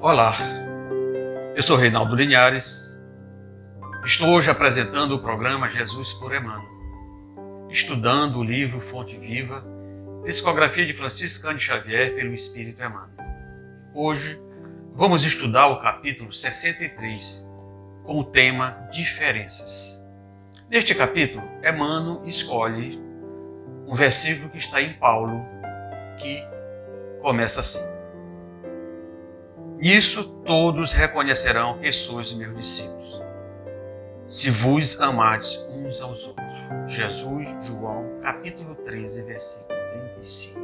Olá, eu sou Reinaldo Linhares. Estou hoje apresentando o programa Jesus por Emmanuel, estudando o livro Fonte Viva, Psicografia de Francisco Cândido Xavier pelo Espírito Emmanuel. Hoje vamos estudar o capítulo 63 com o tema Diferenças. Neste capítulo, Emmanuel escolhe um versículo que está em Paulo, que começa assim: Nisso todos reconhecerão que sois meus discípulos, se vos amardes uns aos outros. Jesus, João, capítulo 13, versículo 35.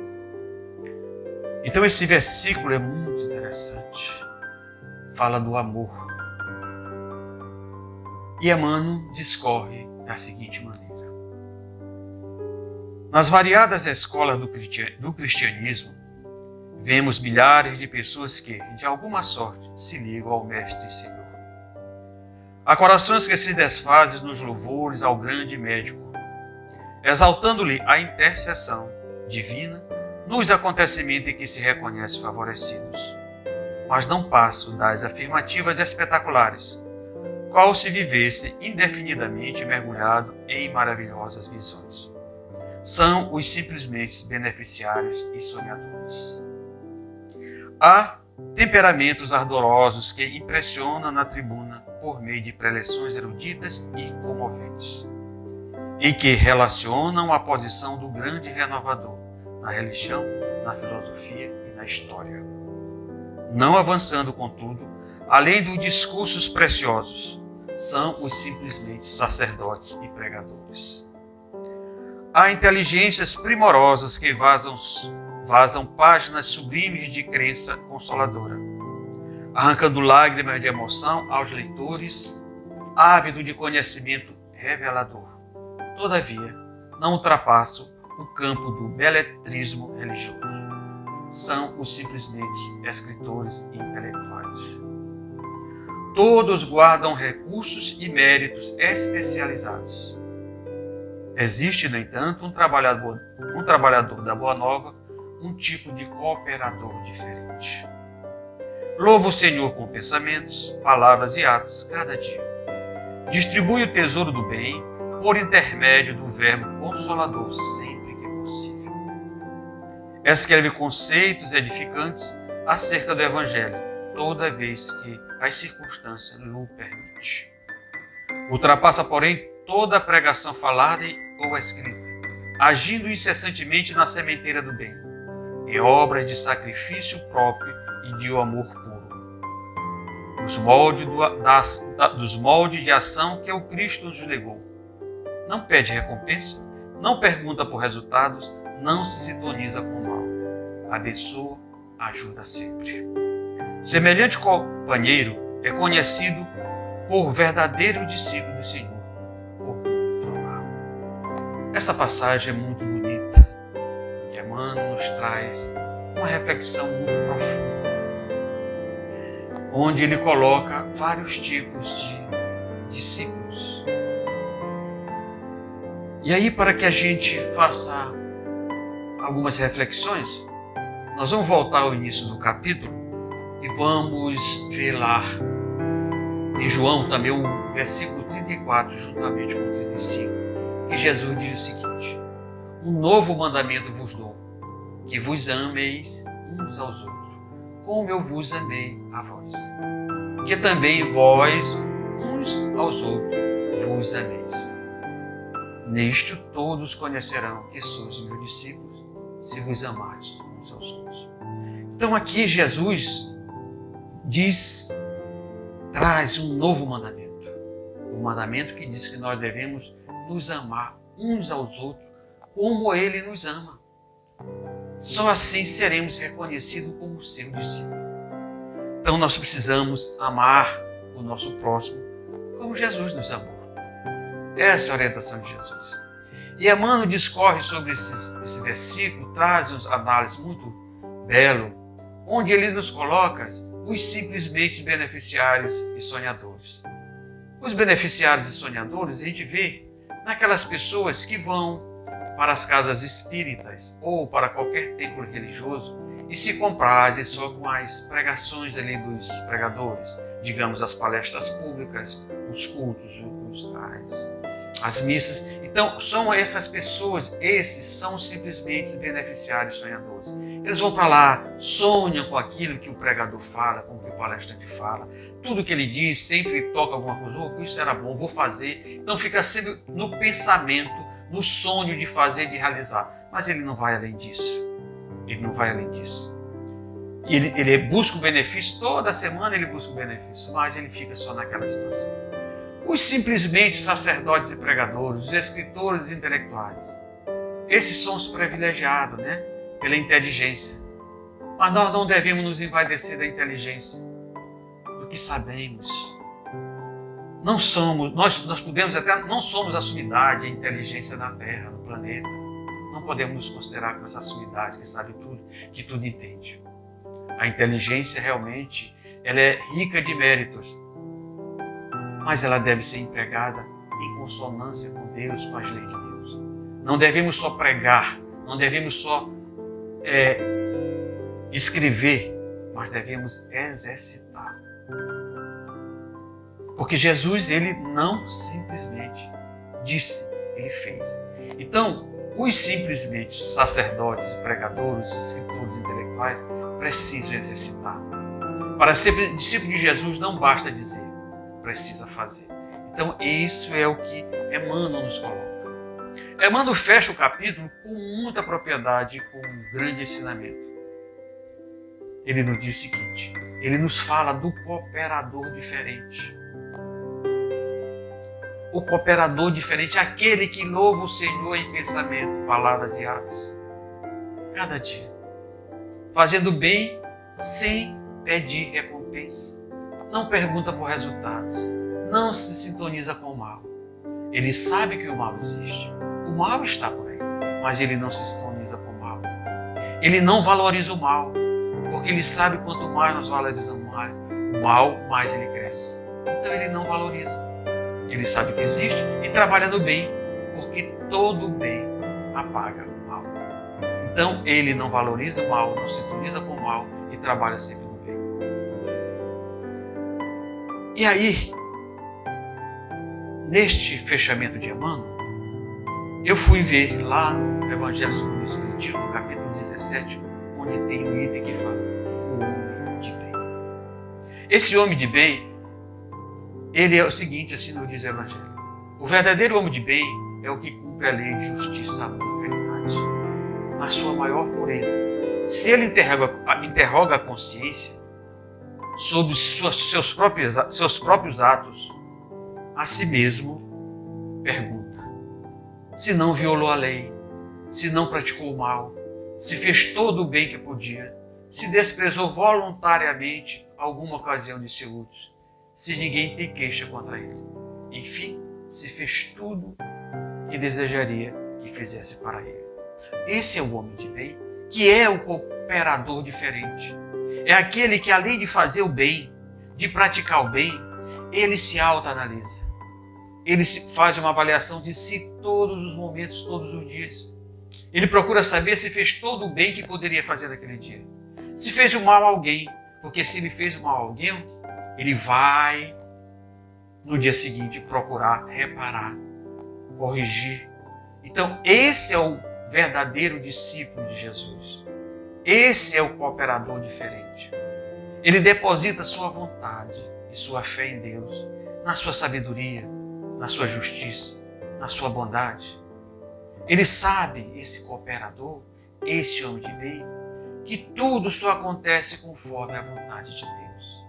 Então esse versículo é muito interessante. Fala do amor. E Emmanuel discorre da seguinte maneira: nas variadas escolas do cristianismo, vemos milhares de pessoas que, de alguma sorte, se ligam ao Mestre e Senhor. Há corações que se desfazem nos louvores ao grande médico, exaltando-lhe a intercessão divina nos acontecimentos em que se reconhecem favorecidos, mas não passam das afirmativas espetaculares, qual se vivesse indefinidamente mergulhado em maravilhosas visões. São os simplesmente beneficiários e sonhadores. Há temperamentos ardorosos que impressionam na tribuna por meio de preleções eruditas e comoventes, em que relacionam a posição do grande renovador na religião, na filosofia e na história, não avançando, contudo, além dos discursos preciosos. São os simplesmente sacerdotes e pregadores. Há inteligências primorosas que vazam páginas sublimes de crença consoladora, arrancando lágrimas de emoção aos leitores, ávido de conhecimento revelador. Todavia, não ultrapassam o campo do beletrismo religioso. São os simplesmente escritores e intelectuais. Todos guardam recursos e méritos especializados. Existe, no entanto, um trabalhador da Boa Nova, um tipo de cooperador diferente. Louva o Senhor com pensamentos, palavras e atos cada dia. Distribui o tesouro do bem por intermédio do verbo consolador sempre que possível. Escreve conceitos edificantes acerca do Evangelho, toda vez que as circunstâncias lhe permitem. Ultrapassa, porém, toda a pregação falada ou escrita, agindo incessantemente na sementeira do bem, em obras de sacrifício próprio e de amor puro, dos moldes de ação que o Cristo nos legou. Não pede recompensa, não pergunta por resultados, não se sintoniza com o mal. Abençoa, ajuda sempre. Semelhante companheiro é conhecido por verdadeiro discípulo do Senhor, por muito amar. Essa passagem é muito bonita, que Emmanuel nos traz uma reflexão muito profunda, onde ele coloca vários tipos de discípulos. E aí, para que a gente faça algumas reflexões, nós vamos voltar ao início do capítulo e vamos ver lá em João também o versículo 34, juntamente com o 35, que Jesus diz o seguinte: um novo mandamento vos dou, que vos ameis uns aos outros, como eu vos amei a vós, que também vós uns aos outros vos ameis. Nisto todos conhecerão que sois meus discípulos, se vos amardes uns aos outros. Então aqui Jesus traz um novo mandamento. Um mandamento que diz que nós devemos nos amar uns aos outros como Ele nos ama. Só assim seremos reconhecidos como seu discípulo. Então nós precisamos amar o nosso próximo como Jesus nos amou. Essa é a orientação de Jesus. E Emmanuel discorre sobre esse versículo, traz uma análise muito bela, onde ele nos coloca os simplesmente beneficiários e sonhadores. Os beneficiários e sonhadores a gente vê naquelas pessoas que vão para as casas espíritas ou para qualquer templo religioso e se comprazem só com as pregações ali dos pregadores, digamos, as palestras públicas, os cultos, as missas. Então, são essas pessoas, esses são simplesmente beneficiários sonhadores. Eles vão para lá, sonham com aquilo que o pregador fala, com o que o palestrante fala. Tudo que ele diz, sempre toca alguma coisa, oh, isso era bom, vou fazer. Então fica sempre no pensamento, no sonho de fazer, de realizar. Mas ele não vai além disso. Ele não vai além disso. Ele busca o benefício, toda semana ele busca o benefício, mas ele fica só naquela situação. Os simplesmente sacerdotes e pregadores, os escritores intelectuais, esses são os privilegiados, né? Pela inteligência. Mas nós não devemos nos envaidecer da inteligência, do que sabemos. Não somos, nós podemos até, não somos a sumidade, a inteligência na Terra, no planeta. Não podemos nos considerar como essa sumidade que sabe tudo, que tudo entende. A inteligência realmente, ela é rica de méritos, mas ela deve ser empregada em consonância com Deus, com as leis de Deus. Não devemos só pregar, não devemos só escrever, mas devemos exercitar. Porque Jesus, ele não simplesmente disse, ele fez. Então, os simplesmente sacerdotes, pregadores, escritores intelectuais precisam exercitar. Para ser discípulo de Jesus não basta dizer, precisa fazer. Então, isso é o que Emmanuel nos coloca. Emmanuel fecha o capítulo com muita propriedade, com um grande ensinamento. Ele nos diz o seguinte, ele nos fala do cooperador diferente. O cooperador diferente, aquele que louva o Senhor em pensamento, palavras e atos. Cada dia. Fazendo bem sem pedir recompensa. Não pergunta por resultados. Não se sintoniza com o mal. Ele sabe que o mal existe. O mal está por aí. Mas ele não se sintoniza com o mal. Ele não valoriza o mal. Porque ele sabe quanto mais nós valorizamos o mal, mais ele cresce. Então ele não valoriza. Ele sabe que existe e trabalha no bem. Porque todo bem apaga o mal. Então ele não valoriza o mal, não sintoniza com o mal e trabalha sempre no bem. E aí, neste fechamento de Emmanuel, eu fui ver lá no Evangelho segundo o Espiritismo, no capítulo 17, onde tem um item que fala, o homem de bem. Esse homem de bem, ele é o seguinte, assim nos diz o Evangelho. O verdadeiro homem de bem é o que cumpre a lei de justiça, amor e caridade, na sua maior pureza. Se ele interroga a consciência sobre seus próprios atos, a si mesmo pergunta se não violou a lei, se não praticou o mal, se fez todo o bem que podia, se desprezou voluntariamente alguma ocasião de seu uso, se ninguém tem queixa contra ele. Enfim, se fez tudo que desejaria que fizesse para ele. Esse é o homem de bem, que é o cooperador diferente. É aquele que, além de fazer o bem, de praticar o bem, ele se autoanalisa. Ele faz uma avaliação de si todos os momentos, todos os dias. Ele procura saber se fez todo o bem que poderia fazer naquele dia. Se fez o mal a alguém, porque se ele fez o mal a alguém, ele vai, no dia seguinte, procurar reparar, corrigir. Então, esse é o verdadeiro discípulo de Jesus. Esse é o cooperador diferente. Ele deposita sua vontade e sua fé em Deus, na sua sabedoria, na sua justiça, na sua bondade. Ele sabe, esse cooperador, esse homem de bem, que tudo só acontece conforme a vontade de Deus.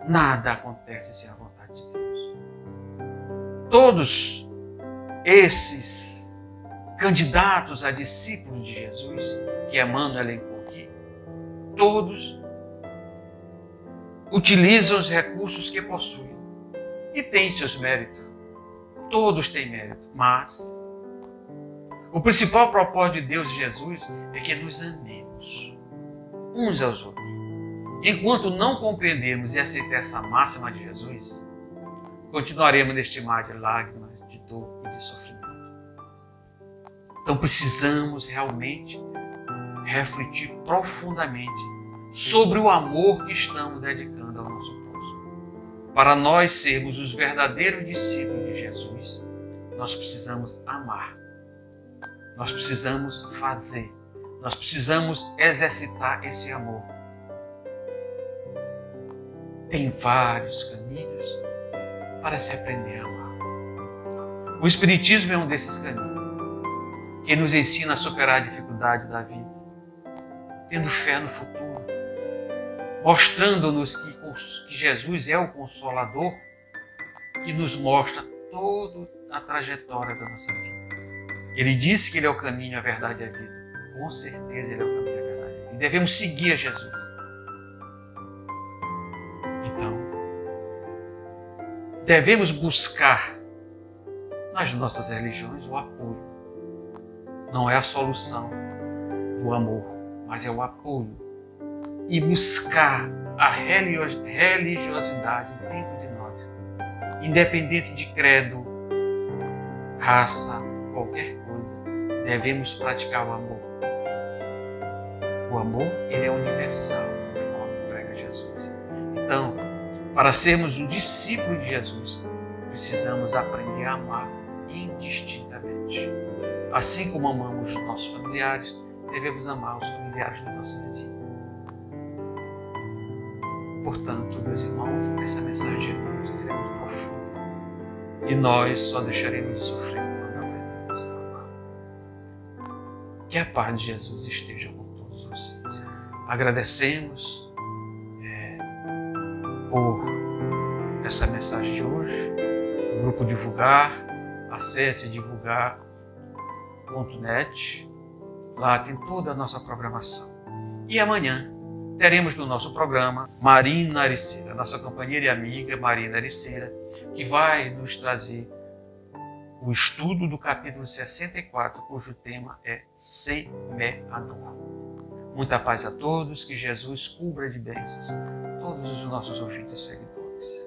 Nada acontece sem a vontade de Deus. Todos esses candidatos a discípulos de Jesus, que Emmanuel elencou aqui, todos utilizam os recursos que possuem e têm seus méritos. Todos têm mérito, mas o principal propósito de Deus e Jesus é que nos amemos uns aos outros. Enquanto não compreendermos e aceitar essa máxima de Jesus, continuaremos neste mar de lágrimas, de dor e de sofrimento. Então precisamos realmente refletir profundamente sobre o amor que estamos dedicando ao nosso próximo. Para nós sermos os verdadeiros discípulos de Jesus, nós precisamos amar, nós precisamos fazer, nós precisamos exercitar esse amor. Tem vários caminhos para se aprender a amar. O Espiritismo é um desses caminhos, que nos ensina a superar a dificuldade da vida, tendo fé no futuro, mostrando-nos que Jesus é o Consolador, que nos mostra toda a trajetória da nossa vida. Ele disse que Ele é o caminho, a verdade e a vida. Com certeza Ele é o caminho, a verdade e a vida. E devemos seguir a Jesus. Então, devemos buscar nas nossas religiões o apoio. Não é a solução do amor, mas é o apoio. E buscar a religiosidade dentro de nós, independente de credo, raça, qualquer coisa, devemos praticar o amor. O amor, ele é universal, conforme prega Jesus. Então, para sermos um discípulo de Jesus, precisamos aprender a amar indistintamente. Assim como amamos os nossos familiares, devemos amar os familiares dos nossos vizinhos. Portanto, meus irmãos, essa mensagem é muito profunda. E nós só deixaremos de sofrer quando aprendemos a amar. Que a paz de Jesus esteja com todos vocês. Agradecemos por essa mensagem de hoje. O grupo Divulgar, acesse divulgar.net. Lá tem toda a nossa programação. E amanhã teremos no nosso programa Marina Ariceira, nossa companheira e amiga Marina Ariceira, que vai nos trazer o estudo do capítulo 64, cujo tema é Semeador. Muita paz a todos, que Jesus cubra de bênçãos todos os nossos ouvintes e seguidores.